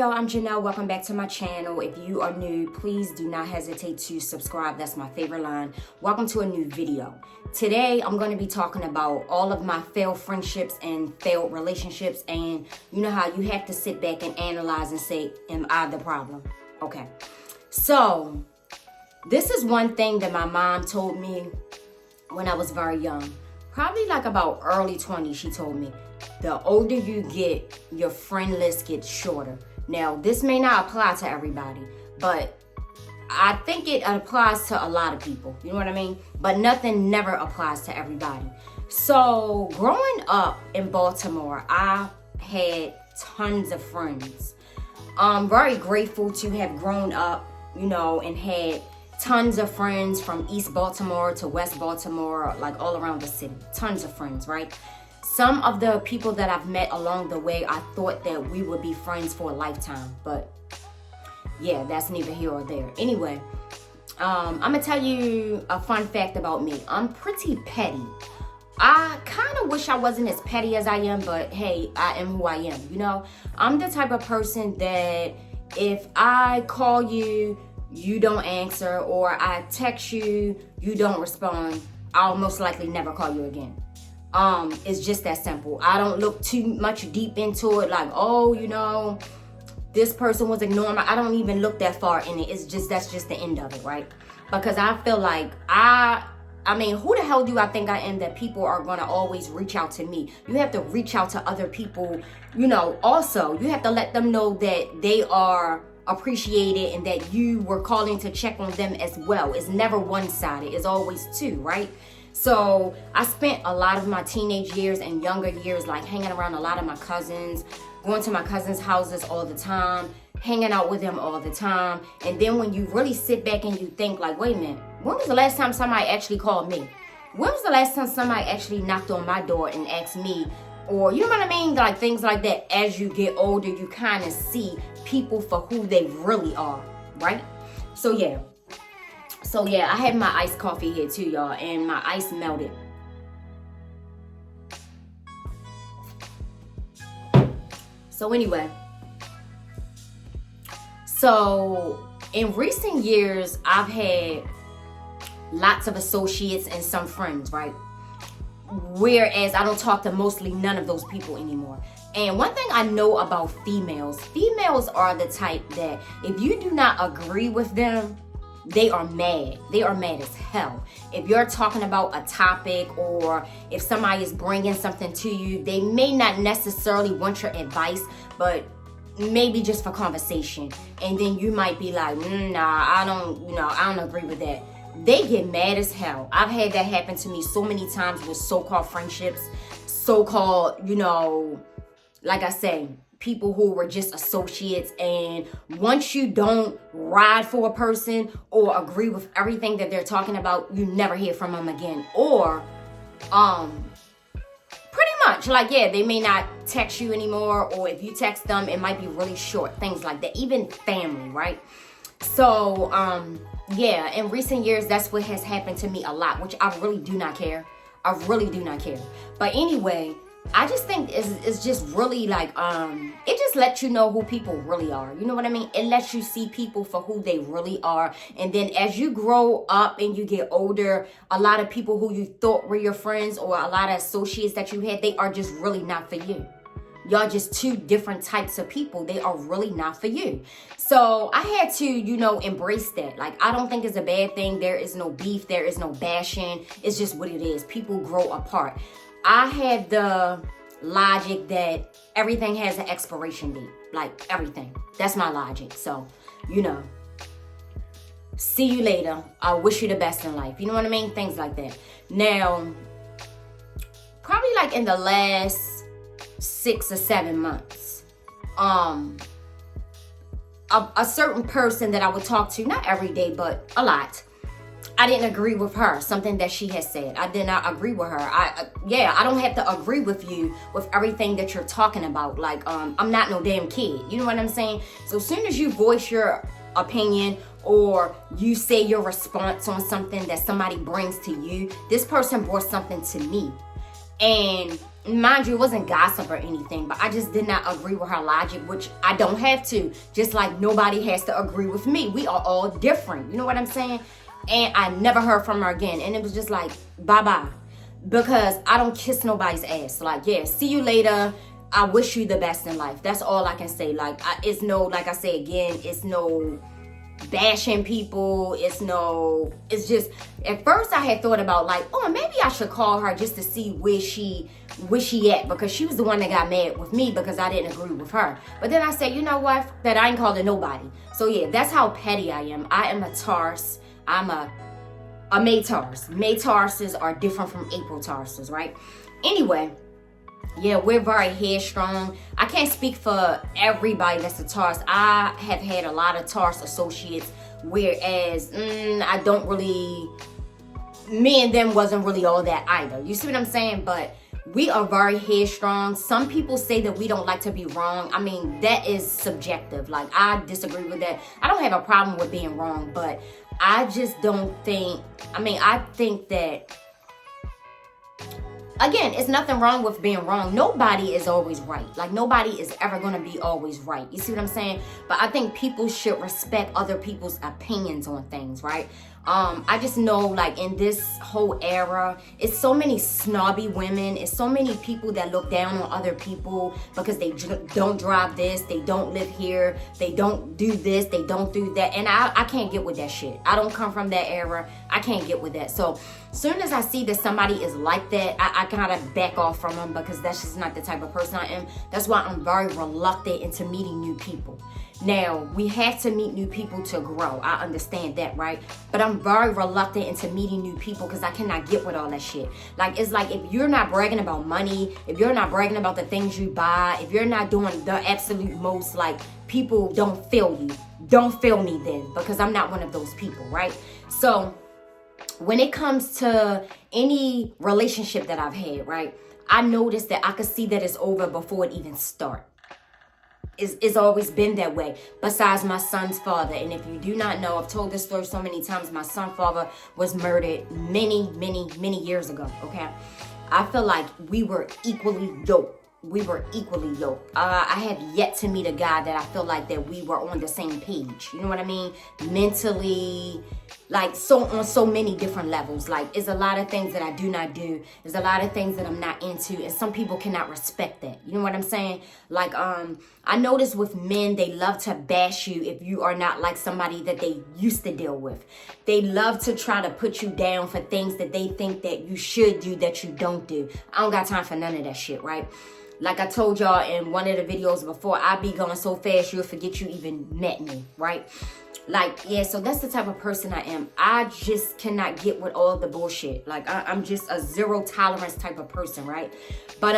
y'all, I'm Janelle. Welcome back to my channel. If you are new, please do not hesitate to subscribe. That's my favorite line. Welcome to a new video. Today, I'm going to be talking about all of my failed friendships and failed relationships. And you know how you have to sit back and analyze and say, am I the problem? Okay. So, this is one thing that my mom told me when I was very young. Probably like about early 20s, she told me, the older you get, your friend list gets shorter. Now, this may not apply to everybody, but I think it applies to a lot of people. You know what I mean? But nothing never applies to everybody. So, growing up in Baltimore, I had tons of friends. I'm very grateful to have grown up, you know, and had tons of friends from East Baltimore to West Baltimore, like all around the city. Tons of friends, right? Some of the people that I've met along the way, I thought that we would be friends for a lifetime. But yeah, that's neither here or there. Anyway, I'm going to tell you a fun fact about me. I'm pretty petty. I kind of wish I wasn't as petty as I am, but hey, I am who I am, you know? I'm the type of person that if I call you, you don't answer, or I text you, you don't respond, I'll most likely never call you again. It's just that simple. I don't look too much deep into it, like, oh, you know, this person was ignoring me. I don't even look that far in it. It's just, that's just the end of it, right? Because I feel like I mean, who the hell do I think I am that people are going to always reach out to me? You have to reach out to other people, you know, also. You have to let them know that they are appreciated and that you were calling to check on them as well. It's never one-sided. It's always two, right? So I spent a lot of my teenage years and younger years like hanging around a lot of my cousins, going to my cousins' houses all the time, hanging out with them all the time. And then when you really sit back and you think like, wait a minute, when was the last time somebody actually called me? When was the last time somebody actually knocked on my door and asked me? Or, you know what I mean? Like things like that. As you get older, you kind of see people for who they really are, right? So yeah, I had my iced coffee here too, y'all, and my ice melted. So anyway, so in recent years, I've had lots of associates and some friends, right? Whereas I don't talk to mostly none of those people anymore. And one thing I know about females are the type that if you do not agree with them, they are mad. They are mad as hell. If you're talking about a topic or if somebody is bringing something to you, they may not necessarily want your advice, but maybe just for conversation. And then you might be like, nah, I don't agree with that. They get mad as hell. I've had that happen to me so many times with so-called friendships, so-called, you know, like I say, people who were just associates. And once you don't ride for a person or agree with everything that they're talking about, you never hear from them again. Or, pretty much, like, yeah, they may not text you anymore, or if you text them, it might be really short, things like that. Even family, right? So, yeah, in recent years, that's what has happened to me a lot, which I really do not care. I really do not care. But anyway, I just think it's just really like, it just lets you know who people really are. You know what I mean? It lets you see people for who they really are. And then as you grow up and you get older, a lot of people who you thought were your friends or a lot of associates that you had, they are just really not for you. Y'all just two different types of people. They are really not for you. So I had to, you know, embrace that. Like, I don't think it's a bad thing. There is no beef. There is no bashing. It's just what it is. People grow apart. I had the logic that everything has an expiration date. Like, everything. That's my logic. So, you know, see you later. I wish you the best in life. You know what I mean? Things like that. Now, probably like in the last 6 or 7 months, a certain person that I would talk to, not every day, but a lot, I didn't agree with her, something that she has said. I did not agree with her. I don't have to agree with you with everything that you're talking about. Like, I'm not no damn kid. You know what I'm saying? So as soon as you voice your opinion or you say your response on something that somebody brings to you, this person brought something to me. And mind you, it wasn't gossip or anything, but I just did not agree with her logic, which I don't have to. Just like nobody has to agree with me. We are all different. You know what I'm saying? And I never heard from her again. And it was just like, bye-bye. Because I don't kiss nobody's ass. Like, yeah, see you later. I wish you the best in life. That's all I can say. Like, it's no, like I say again, it's no bashing people. It's just, at first I had thought about like, oh, maybe I should call her just to see where she at, because she was the one that got mad with me because I didn't agree with her. But then I said, you know what, that I ain't calling nobody. So yeah, that's how petty I am. I am a Taurus. I'm a May Taurus. May Tauruses are different from April Tauruses, right? Anyway, yeah, we're very headstrong. I can't speak for everybody that's a Taurus. I have had a lot of Taurus associates, whereas I don't really, me and them wasn't really all that either. You see what I'm saying? But we are very headstrong. Some people say that we don't like to be wrong. I mean, that is subjective. Like, I disagree with that. I don't have a problem with being wrong, but I just don't think, I think that, again, it's nothing wrong with being wrong. Nobody is always right. Like, nobody is ever going to be always right. You see what I'm saying? But I think people should respect other people's opinions on things, right? I just know, like, in this whole era, it's so many snobby women. It's so many people that look down on other people because they don't drive this, they don't live here, they don't do this, they don't do that. And I can't get with that shit. I don't come from that era. I can't get with that. So soon as I see that somebody is like that, I kind of back off from them, because that's just not the type of person I am. That's why I'm very reluctant into meeting new people. Now, we have to meet new people to grow. I understand that, right? But I'm very reluctant into meeting new people because I cannot get with all that shit. Like, it's like, if you're not bragging about money, if you're not bragging about the things you buy, if you're not doing the absolute most, like, people don't feel you. Don't feel me then, because I'm not one of those people, right? So when it comes to any relationship that I've had, right, I noticed that I could see that it's over before it even starts. It's always been that way, besides my son's father. And if you do not know, I've told this story so many times, my son's father was murdered many years ago, okay? I feel like we were equally yoked. I have yet to meet a guy that I feel like that we were on the same page. You know what I mean? Mentally, like, on so many different levels. Like, it's a lot of things that I do not do. There's a lot of things that I'm not into, and some people cannot respect that. You know what I'm saying? Like, I notice with men, they love to bash you if you are not like somebody that they used to deal with. They love to try to put you down for things that they think that you should do that you don't do. I don't got time for none of that shit, right? Like I told y'all in one of the videos before, I be going so fast you'll forget you even met me, right? Like, yeah, so that's the type of person I am. I just cannot get with all the bullshit. Like, I'm just a zero tolerance type of person, right? But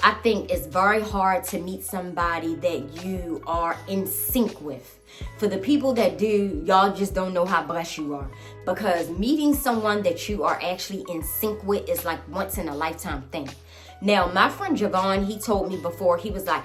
I think it's very hard to meet somebody that you are in sync with. For the people that do, y'all just don't know how blessed you are. Because meeting someone that you are actually in sync with is like once in a lifetime thing. Now, my friend Javon, he told me before, he was like,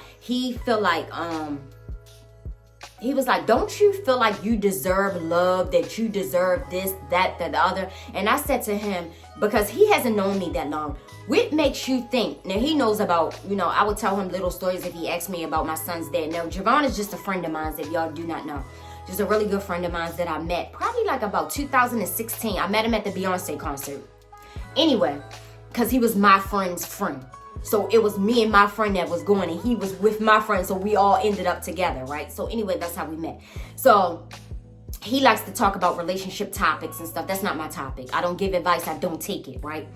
don't you feel like you deserve love, that you deserve this, that, the other? And I said to him, because he hasn't known me that long, what makes you think? Now, he knows about, you know, I would tell him little stories if he asked me about my son's dad. Now, Javon is just a friend of mine that y'all do not know. Just a really good friend of mine that I met probably like about 2016. I met him at the Beyonce concert. Anyway, because he was my friend's friend. So it was me and my friend that was going, and he was with my friend, so we all ended up together, right? So anyway, that's how we met. So he likes to talk about relationship topics and stuff. That's not my topic. I don't give advice. I don't take it, right?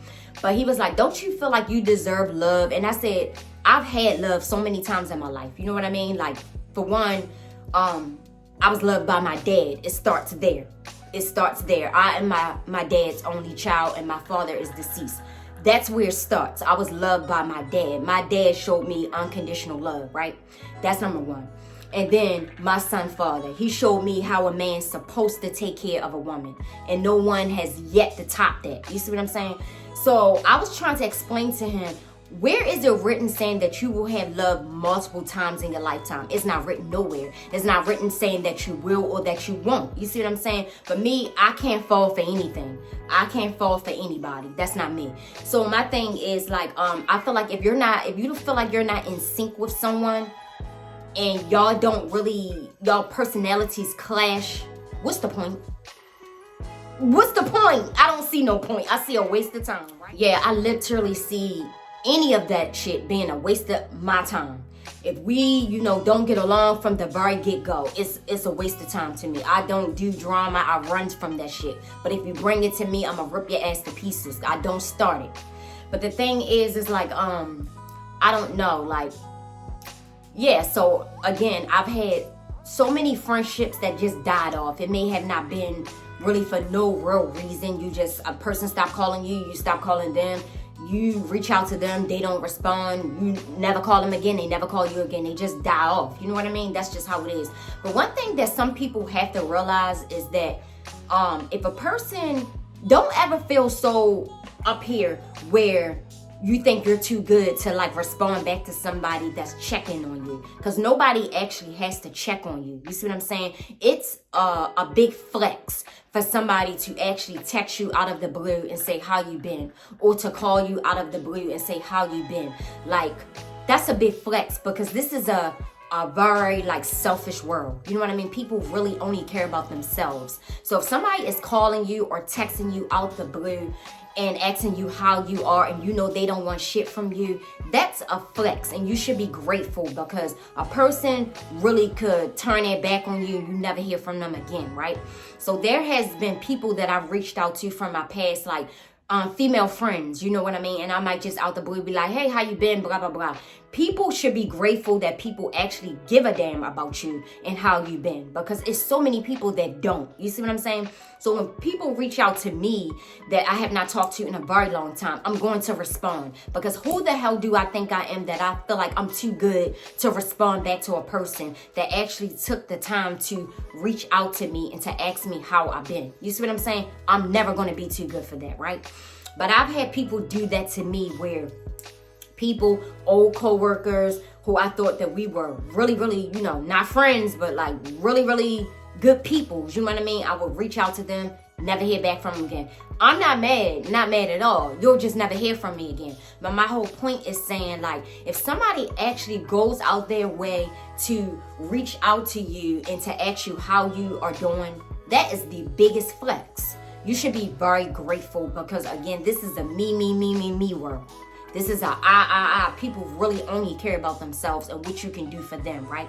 But he was like, don't you feel like you deserve love? And I said, I've had love so many times in my life. You know what I mean? Like, for one, I was loved by my dad. It starts there. I am my dad's only child, and my father is deceased. That's where it starts. I was loved by my dad. My dad showed me unconditional love, right? That's number one. And then my son's father, he showed me how a man's supposed to take care of a woman. And no one has yet to top that. You see what I'm saying? So I was trying to explain to him, Where is it written saying that you will have love multiple times in your lifetime? It's not written nowhere. It's not written saying that you will or that you won't. You see what I'm saying? But me, I can't fall for anything. I can't fall for anybody. That's not me. So my thing is like, I feel like if you feel like you're not in sync with someone and y'all don't really, y'all personalities clash, what's the point? What's the point? I don't see no point. I see a waste of time, right? Yeah, I literally see any of that shit being a waste of my time. If we, don't get along from the very get-go, it's a waste of time to me. I don't do drama. I run from that shit. But if you bring it to me, I'm gonna rip your ass to pieces. I don't start it. But the thing is like, I don't know, like, yeah, so again, I've had so many friendships that just died off. It may have not been really for no real reason. A person stopped calling you, you stop calling them. You reach out to them, they don't respond. You never call them again, they never call you again. They just die off. You know what I mean? That's just how it is. But one thing that some people have to realize is that if a person, don't ever feel so up here where you think you're too good to like respond back to somebody that's checking on you, because nobody actually has to check on you. You see what I'm saying? It's a big flex for somebody to actually text you out of the blue and say how you been, or to call you out of the blue and say how you been. Like, that's a big flex, because this is a very like selfish world. You know what I mean? People really only care about themselves. So if somebody is calling you or texting you out the blue and asking you how you are, and they don't want shit from you, that's a flex, and you should be grateful, because a person really could turn their back on you and you never hear from them again, right? So there has been people that I've reached out to from my past, like female friends, you know what I mean? And I might just out the blue be like, hey, how you been? Blah, blah, blah. People should be grateful that people actually give a damn about you and how you been, because it's so many people that don't. You see what I'm saying? So when people reach out to me that I have not talked to in a very long time, I'm going to respond, because who the hell do I think I am that I feel like I'm too good to respond back to a person that actually took the time to reach out to me and to ask me how I've been? You see what I'm saying? I'm never going to be too good for that, right? But I've had people do that to me, where people, old co-workers who I thought that we were really, really, not friends, but like really, really good people. You know what I mean? I would reach out to them, never hear back from them again. I'm not mad at all. You'll just never hear from me again. But my whole point is saying, like, if somebody actually goes out their way to reach out to you and to ask you how you are doing, that is the biggest flex. You should be very grateful, because again, this is a me world. This is a people really only care about themselves and what you can do for them, right?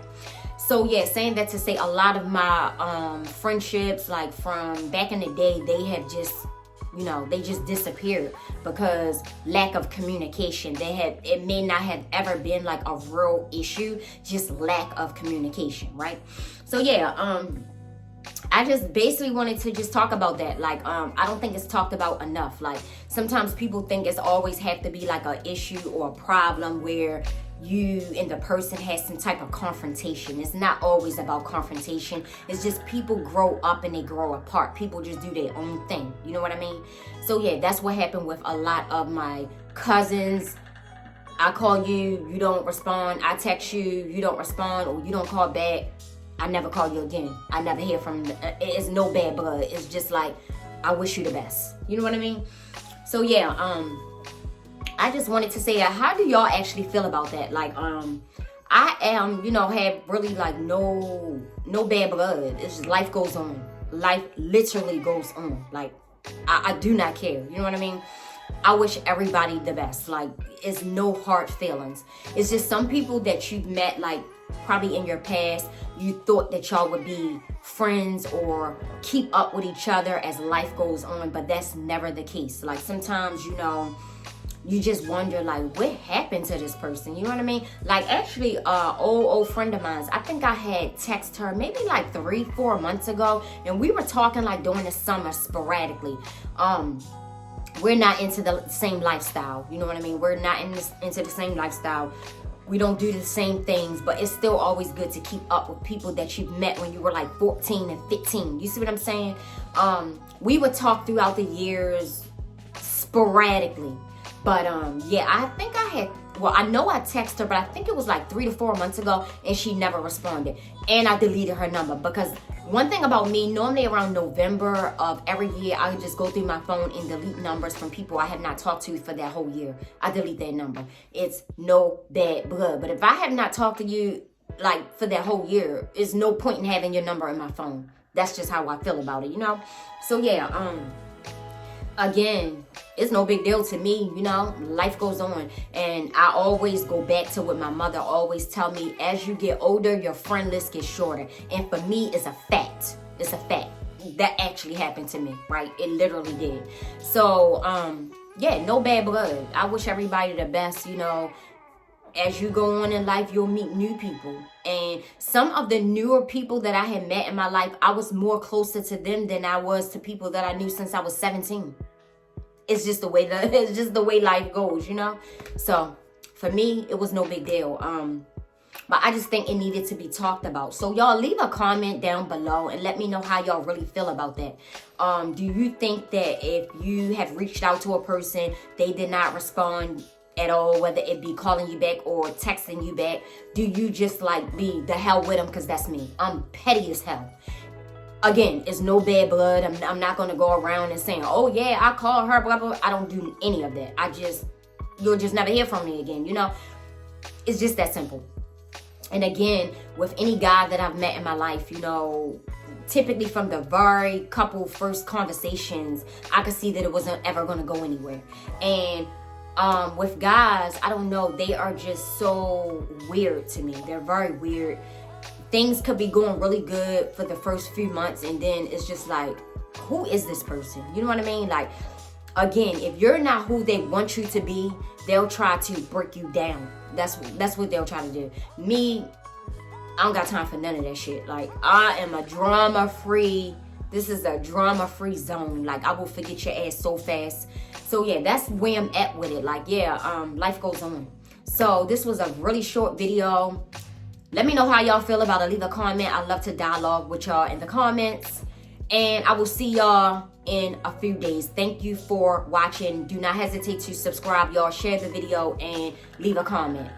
So yeah, saying that to say a lot of my friendships, like from back in the day, they have just, they just disappeared because lack of communication. It may not have ever been like a real issue, just lack of communication, right? So yeah, I just basically wanted to just talk about that. Like, I don't think it's talked about enough. Like, sometimes people think it's always have to be like an issue or a problem where you and the person has some type of confrontation. It's not always about confrontation. It's just people grow up and they grow apart. People just do their own thing. You know what I mean? So yeah, that's what happened with a lot of my cousins. I call you, you don't respond. I text you, you don't respond, or you don't call back. I never call you again. I never hear from you. It's no bad blood. It's just like, I wish you the best. You know what I mean? So yeah, I just wanted to say, how do y'all actually feel about that? Like, I am, have really like no bad blood. It's just life goes on. Life literally goes on. Like, I do not care. You know what I mean? I wish everybody the best. Like, it's no hard feelings. It's just some people that you've met, like, probably in your past, you thought that y'all would be friends or keep up with each other as life goes on, but that's never the case. Like, sometimes, you just wonder, like, what happened to this person? You know what I mean? Like, actually, old friend of mine, I think I had texted her maybe like 3-4 months ago, and we were talking like during the summer sporadically. We're not into the same lifestyle. You know what I mean? We're not into the same lifestyle. We don't do the same things, but it's still always good to keep up with people that you've met when you were like 14 and 15. You see what I'm saying? We would talk throughout the years sporadically. But yeah, I think I had, well, I know I texted her, but I think it was like 3 to 4 months ago, and she never responded. And I deleted her number, because one thing about me, normally around November of every year, I would just go through my phone and delete numbers from people I have not talked to for that whole year. I delete that number. It's no bad blood. But if I have not talked to you like for that whole year, there's no point in having your number in my phone. That's just how I feel about it, you know? So yeah, again, it's no big deal to me, you know? Life goes on. And I always go back to what my mother always tell me: as you get older, your friend list gets shorter. And for me, it's a fact. It's a fact. That actually happened to me, right? It literally did. So, yeah, no bad blood. I wish everybody the best, you know. As you go on in life, you'll meet new people. And some of the newer people that I had met in my life, I was more closer to them than I was to people that I knew since I was 17. It's just the way life goes, you know? So for me, it was no big deal. But I just think it needed to be talked about. So y'all leave a comment down below and let me know how y'all really feel about that. Do you think that if you have reached out to a person, they did not respond at all, whether it be calling you back or texting you back, do you just like be the hell with them? Because that's me. I'm petty as hell. Again, it's no bad blood. I'm not going to go around and saying, oh yeah, I called her, blah, blah. I don't do any of that. You'll just never hear from me again, you know? It's just that simple. And again, with any guy that I've met in my life, you know, typically from the very couple first conversations, I could see that it wasn't ever going to go anywhere. And with guys, I don't know, they are just so weird to me. They're very weird. Things could be going really good for the first few months, and then it's just like, who is this person? You know what I mean? Like, again, if you're not who they want you to be, they'll try to break you down. That's what they'll try to do. Me, I don't got time for none of that shit. Like, I am a drama-free. This is a drama-free zone. Like, I will forget your ass so fast. So yeah, that's where I'm at with it. Like, yeah, life goes on. So this was a really short video. Let me know how y'all feel about it. Leave a comment. I love to dialogue with y'all in the comments. And I will see y'all in a few days. Thank you for watching. Do not hesitate to subscribe, y'all. Share the video and leave a comment.